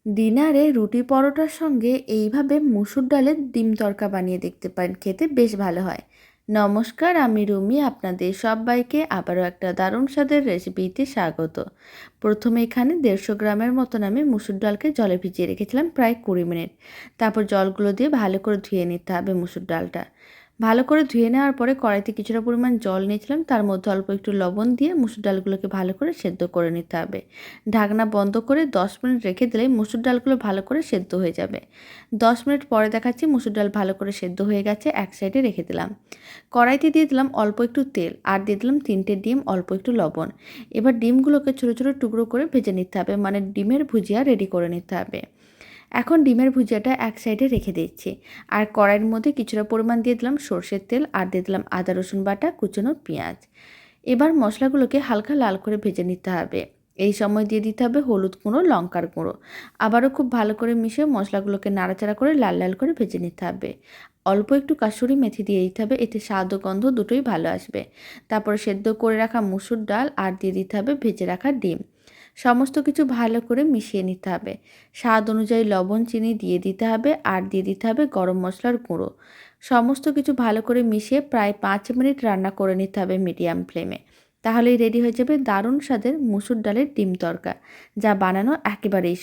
ডিনারে রুটি পরোটার সঙ্গে এইভাবে মুসুর ডালের ডিম তড়কা বানিয়ে দেখতে পারেন, খেতে বেশ ভালো হয়। নমস্কার, আমি রুমি, আপনাদের সবাইকে আবারও একটা দারুণ স্বাদের রেসিপিতে স্বাগত। প্রথমে এখানে 150 গ্রামের মতন আমি মুসুর ডালকে জলে ভিজিয়ে রেখেছিলাম প্রায় 20 মিনিট। তারপর জলগুলো দিয়ে ভালো করে ধুয়ে নিতে হবে মুসুর ডালটা। ভালো করে ধুয়ে নেওয়ার পরে কড়াইতে কিছুটা পরিমাণ জল নিয়েছিলাম, তার মধ্যে অল্প একটু লবণ দিয়ে মুসুর ডালগুলোকে ভালো করে সেদ্ধ করে নিতে হবে। ঢাকনা বন্ধ করে 10 মিনিট রেখে দিলেই মুসুর ডালগুলো ভালো করে সেদ্ধ হয়ে যাবে। 10 মিনিট পরে দেখাচ্ছি মুসুর ডাল ভালো করে সেদ্ধ হয়ে গেছে, এক সাইডে রেখে দিলাম। কড়াইতে দিয়ে দিলাম অল্প একটু তেল, আর দিয়ে দিলাম 3টে ডিম, অল্প একটু লবণ। এবার ডিমগুলোকে ছোটো ছোটো টুকরো করে ভেজে নিতে হবে, মানে ডিমের ভুজিয়া রেডি করে নিতে হবে। এখন ডিমের ভুজিয়াটা এক সাইডে রেখে দিচ্ছি, আর কড়াইয়ের মধ্যে কিছুটা পরিমাণ দিয়ে দিলাম সর্ষের তেল, আর দিয়ে দিলাম আদা রসুন বাটা, কুচনো পেঁয়াজ। এবার মশলাগুলোকে হালকা লাল করে ভেজে নিতে হবে। এই সময় দিয়ে দিতে হবে হলুদ গুঁড়ো, লঙ্কার গুঁড়ো। আবারও খুব ভালো করে মিশিয়ে মশলাগুলোকে নাড়াচাড়া করে লাল লাল করে ভেজে নিতে হবে। অল্প একটু কাসুরি মেথি দিয়ে দিতে হবে, এতে স্বাদ ও গন্ধ দুটোই ভালো আসবে। তারপরে সেদ্ধ করে রাখা মুসুর ডাল, আর দিয়ে দিতে হবে ভেজে রাখা ডিম। সমস্ত কিছু ভালো করে মিশিয়ে নিতে হবে। স্বাদ অনুযায়ী লবণ, চিনি দিয়ে দিতে হবে, আর দিয়ে দিতে হবে গরম মশলার গুঁড়ো। সমস্ত কিছু ভালো করে মিশিয়ে প্রায় 5 মিনিট রান্না করে নিতে হবে মিডিয়াম ফ্লেমে। তাহলেই রেডি হয়ে যাবে দারুণ স্বাদের মুসুর ডালের ডিম তড়কা, যা বানানো একেবারেই